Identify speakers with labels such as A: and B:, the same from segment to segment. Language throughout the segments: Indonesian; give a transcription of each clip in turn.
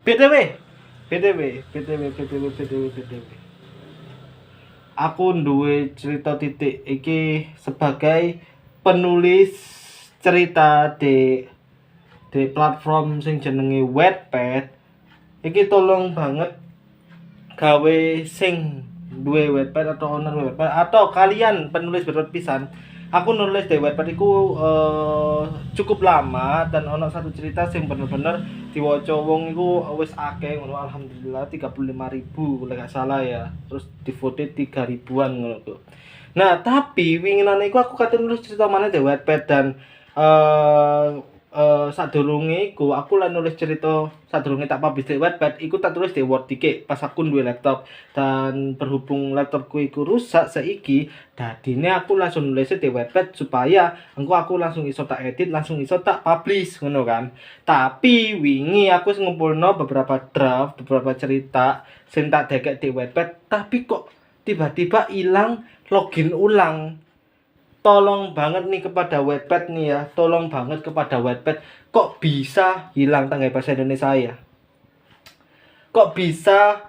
A: BTW, BTW, BTW, BTW, BTW, BTW. Aku duwe cerita titik iki sebagai penulis cerita di platform sing jenenge Wattpad. Iki tolong banget gawe sing duwe Wattpad atau owner Wattpad atau kalian penulis Wattpad pisan. Aku nulis di Wattpad iku cukup lama dan ono satu cerita sing bener-bener diwaca wong iku wis akeh ngono, alhamdulillah 35.000 kalau gak salah ya. Terus di vote 3.000-an ngono tuh. Nah, tapi winginan iku aku kate nulis cerita mana di Wattpad dan eh sadurunge iku aku lah nulis cerita sadurunge tak publish di Wattpad iku tak tulis di Word dikit pas aku duwe laptop dan berhubung laptopku iku rusak saiki dadine aku langsung nulis di Wattpad supaya engko aku langsung iso tak edit langsung iso tak publish ngono kan. Tapi wingi aku wis ngumpulno beberapa draft beberapa cerita sing tak dekek di Wattpad tapi kok tiba-tiba hilang login ulang. Tolong banget nih kepada Wattpad nih ya, tolong banget kepada Wattpad, kok bisa hilang tanggal bahasa Indonesia ya? Kok bisa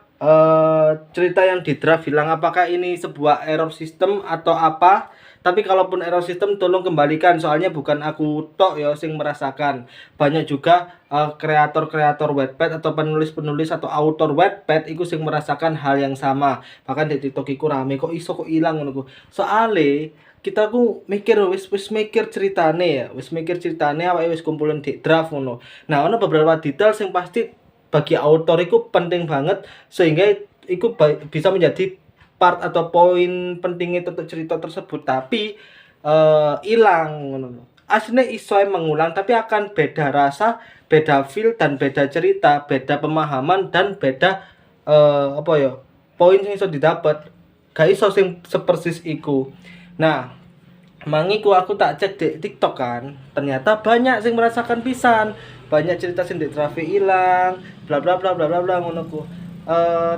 A: cerita yang di draft hilang? Apakah ini sebuah error sistem atau apa? Tapi kalaupun error sistem tolong kembalikan, soalnya bukan aku tok ya sing merasakan. Banyak juga kreator-kreator Wattpad atau penulis-penulis atau autor Wattpad iku sing merasakan hal yang sama. Bahkan di TikTok iku rame kok iso kok ilang ngono ku. Soale kita ku mikir wis mikir ceritane ya, wis mikir ceritane awake wis kumpulin di draft ngono. Nah, ono beberapa detail sing pasti bagi autor itu penting banget sehingga itu bisa menjadi part atau poin pentingnya untuk cerita tersebut tapi hilang aslinya iso mengulang tapi akan beda rasa, beda feel dan beda cerita, beda pemahaman dan beda apa ya poin yang iso didapat gak iso sing sepersis iku. Nah, mangiku aku tak cek di TikTok kan, ternyata banyak sing merasakan pisan, banyak cerita sing di traffic hilang, bla bla bla bla bla bla ngono ku.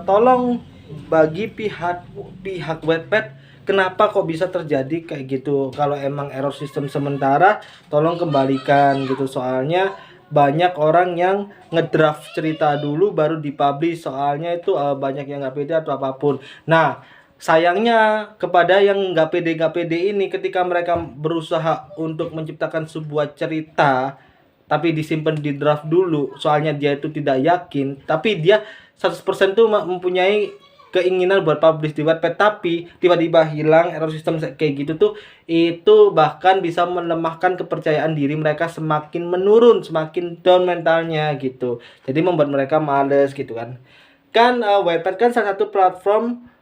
A: Tolong bagi pihak Wattpad kenapa kok bisa terjadi kayak gitu. Kalau emang error sistem sementara, tolong kembalikan gitu. Soalnya banyak orang yang ngedraft cerita dulu baru dipublish. Soalnya itu banyak yang nggak pede atau apapun. Nah, sayangnya kepada yang nggak pede ini ketika mereka berusaha untuk menciptakan sebuah cerita tapi disimpan di draft dulu soalnya dia itu tidak yakin tapi dia 100% tuh mempunyai keinginan buat publish di Wattpad tapi tiba-tiba hilang error sistem kayak gitu tuh itu bahkan bisa melemahkan kepercayaan diri mereka semakin menurun semakin down mentalnya gitu jadi membuat mereka males gitu kan Wattpad kan salah satu platform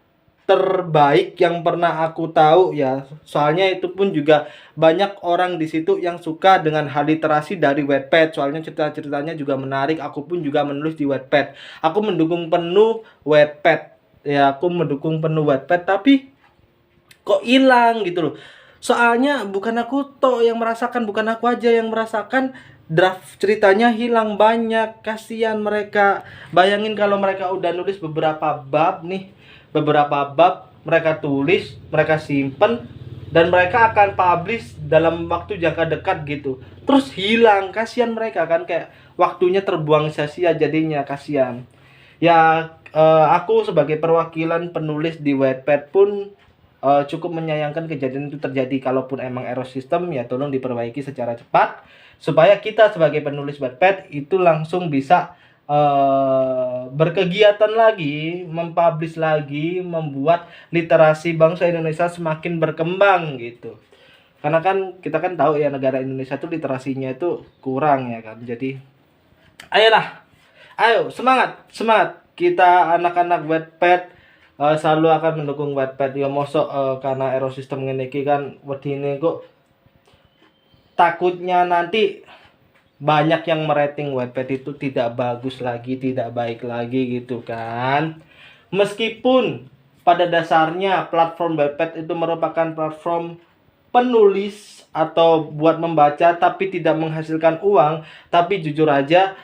A: terbaik yang pernah aku tahu ya. Soalnya itu pun juga banyak orang di situ yang suka dengan hal literasi dari Wattpad. Soalnya cerita-ceritanya juga menarik. Aku pun juga menulis di Wattpad. Aku mendukung penuh Wattpad. Ya, aku mendukung penuh Wattpad tapi kok hilang gitu loh. Soalnya bukan aku toh yang merasakan, bukan aku aja yang merasakan draft ceritanya hilang banyak. Kasihan mereka. Bayangin kalau mereka udah nulis beberapa bab mereka tulis, mereka simpen dan mereka akan publish dalam waktu jangka dekat gitu. Terus hilang, kasihan mereka kan kayak waktunya terbuang sia-sia jadinya kasihan. Ya aku sebagai perwakilan penulis di Wattpad pun cukup menyayangkan kejadian itu terjadi. Kalaupun emang error sistem ya tolong diperbaiki secara cepat supaya kita sebagai penulis Wattpad itu langsung bisa berkegiatan lagi, mempublish lagi, membuat literasi bangsa Indonesia semakin berkembang gitu. Karena kan kita kan tahu ya negara Indonesia tuh literasinya itu kurang ya kan. Jadi ayolah, ayo semangat, semangat. Kita anak-anak Wattpad selalu akan mendukung Wattpad. Ya mosok karena error sistem ngene iki kan wedine kok takutnya nanti banyak yang merating Wattpad itu tidak bagus lagi, tidak baik lagi gitu kan. Meskipun pada dasarnya platform Wattpad itu merupakan platform penulis atau buat membaca tapi tidak menghasilkan uang, tapi jujur aja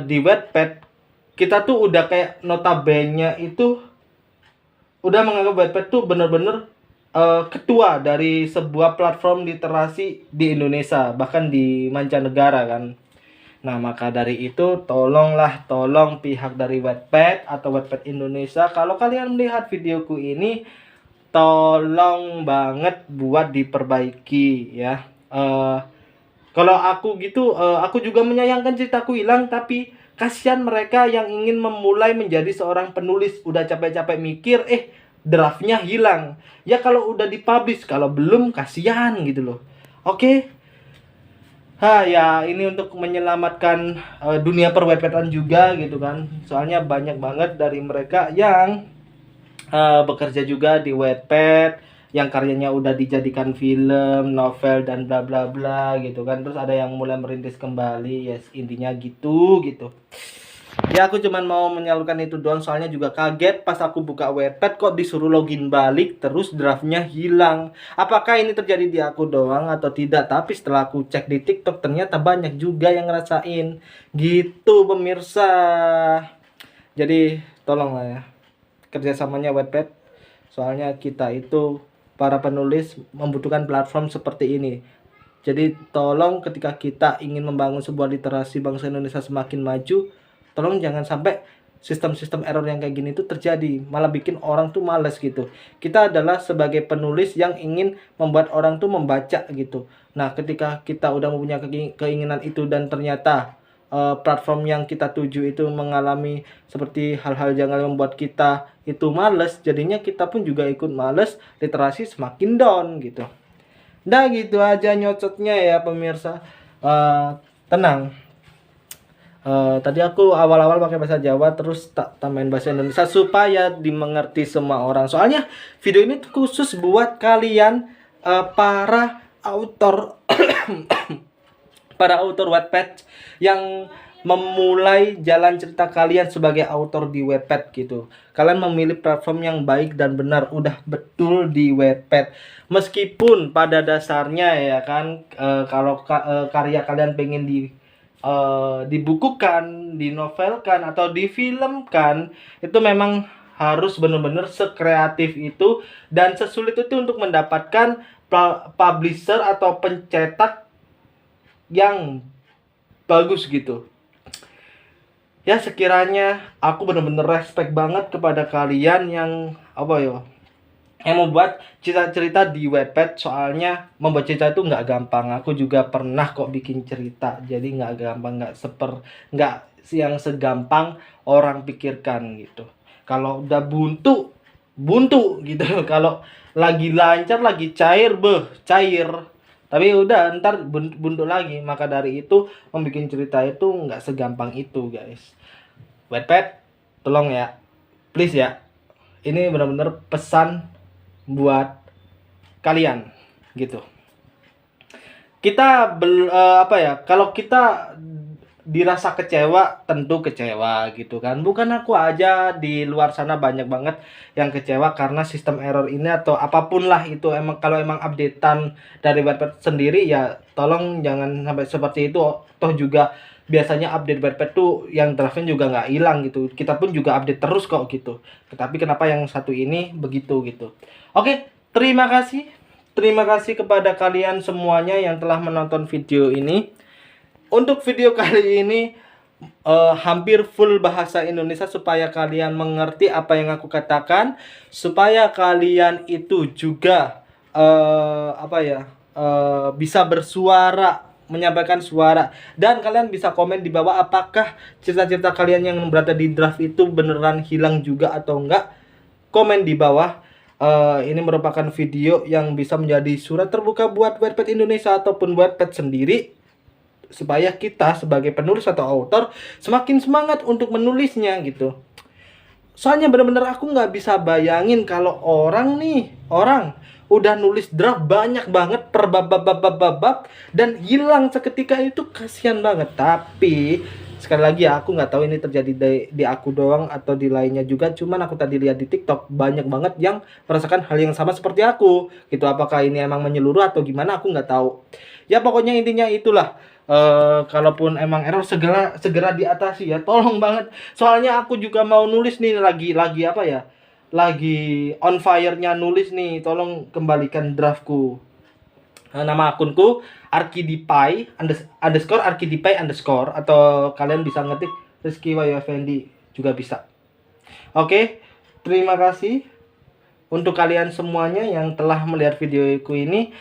A: di Wattpad kita tuh udah kayak notabene itu udah menganggap Wattpad tuh bener-bener ketua dari sebuah platform literasi di Indonesia bahkan di mancanegara kan. Nah, maka dari itu tolong pihak dari Wattpad atau Wattpad Indonesia, kalau kalian melihat videoku ini, tolong banget buat diperbaiki ya. Kalau aku gitu, aku juga menyayangkan ceritaku hilang, tapi kasihan mereka yang ingin memulai menjadi seorang penulis, udah capek-capek mikir, draftnya hilang. Ya kalau udah dipublish, kalau belum kasihan gitu loh. Oke. Ya ini untuk menyelamatkan dunia perwebpetan juga gitu kan. Soalnya banyak banget dari mereka yang bekerja juga di Wattpad, yang karyanya udah dijadikan film, novel dan bla bla bla gitu kan. Terus ada yang mulai merintis kembali, yes, intinya gitu gitu. Ya aku cuman mau menyalurkan itu doang, soalnya juga kaget pas aku buka Wattpad kok disuruh login balik terus draftnya hilang. Apakah ini terjadi di aku doang atau tidak? Tapi setelah aku cek di TikTok ternyata banyak juga yang ngerasain. Gitu pemirsa. Jadi tolonglah ya kerjasamanya Wattpad. Soalnya kita itu para penulis membutuhkan platform seperti ini. Jadi tolong ketika kita ingin membangun sebuah literasi bangsa Indonesia semakin maju, tolong jangan sampai sistem-sistem error yang kayak gini itu terjadi, malah bikin orang tuh males gitu. Kita adalah sebagai penulis yang ingin membuat orang tuh membaca gitu. Nah, ketika kita udah mempunyai keinginan itu dan ternyata platform yang kita tuju itu mengalami seperti hal-hal yang membuat kita itu males, jadinya kita pun juga ikut males, literasi semakin down gitu. Nah gitu aja nyocotnya ya pemirsa. Tenang. Tadi aku awal-awal pakai bahasa Jawa, terus tak tambahin bahasa Indonesia supaya dimengerti semua orang. Soalnya video ini tuh khusus buat kalian para autor para autor Wattpad yang memulai jalan cerita kalian sebagai autor di Wattpad gitu. Kalian memilih platform yang baik dan benar, udah betul di Wattpad. Meskipun pada dasarnya ya kan, kalau karya kalian pengen dibukukan, dinovelkan atau difilmkan, itu memang harus benar-benar sekreatif itu dan sesulit itu untuk mendapatkan publisher atau pencetak yang bagus gitu. Ya sekiranya aku bener-bener respect banget kepada kalian yang yang membuat cerita-cerita di Wattpad. Soalnya membuat cerita itu nggak gampang. Aku juga pernah kok bikin cerita, jadi nggak gampang, nggak yang segampang orang pikirkan gitu. Kalau udah buntu gitu. Kalau lagi lancar, lagi cair, cair. Tapi udah ntar buntu lagi. Maka dari itu membuat cerita itu nggak segampang itu guys. Wattpad tolong ya, please ya, ini benar-benar pesan buat kalian gitu. Kita kalau kita dirasa kecewa, tentu kecewa gitu kan. Bukan aku aja, di luar sana banyak banget yang kecewa karena sistem error ini atau apapun lah itu. Kalau emang updatean dari Wattpad sendiri ya tolong jangan sampai seperti itu. Toh juga biasanya update Wattpad tuh yang draftnya juga nggak hilang gitu. Kita pun juga update terus kok gitu. Tetapi kenapa yang satu ini begitu gitu. Oke, terima kasih. Terima kasih kepada kalian semuanya yang telah menonton video ini. Untuk video kali ini hampir full bahasa Indonesia supaya kalian mengerti apa yang aku katakan, supaya kalian itu juga bisa bersuara, menyampaikan suara, dan kalian bisa komen di bawah apakah cerita-cerita kalian yang berada di draft itu beneran hilang juga atau enggak. Komen di bawah. Ini merupakan video yang bisa menjadi surat terbuka buat Wattpad Indonesia ataupun Wattpad sendiri, supaya kita sebagai penulis atau author semakin semangat untuk menulisnya gitu. Soalnya bener-bener aku nggak bisa bayangin kalau orang udah nulis draft banyak banget per bab dan hilang seketika, itu kasihan banget. Tapi sekali lagi ya, aku nggak tahu ini terjadi di aku doang atau di lainnya juga. Cuman aku tadi lihat di TikTok banyak banget yang merasakan hal yang sama seperti aku gitu. Apakah ini emang menyeluruh atau gimana, aku nggak tahu. Ya pokoknya intinya itulah. Kalaupun emang error segera diatasi ya, tolong banget. Soalnya aku juga mau nulis nih, lagi on fire-nya nulis nih. Tolong kembalikan draftku. Nama akunku _arkidipai_, atau kalian bisa ngetik Rizky Wahyu Effendi juga bisa. Oke, terima kasih untuk kalian semuanya yang telah melihat videoku ini.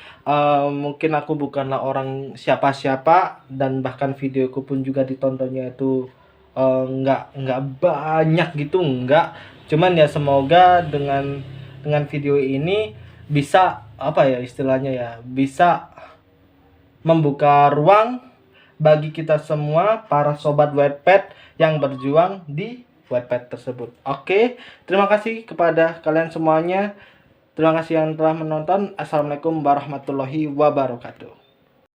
A: Mungkin aku bukanlah orang siapa-siapa, dan bahkan videoku pun juga ditontonnya itu nggak banyak gitu, nggak. Cuman ya semoga dengan video ini bisa apa ya istilahnya ya, bisa membuka ruang bagi kita semua para sobat Wattpad yang berjuang di Wattpad tersebut. Oke, terima kasih kepada kalian semuanya. Terima kasih yang telah menonton. Assalamualaikum warahmatullahi wabarakatuh.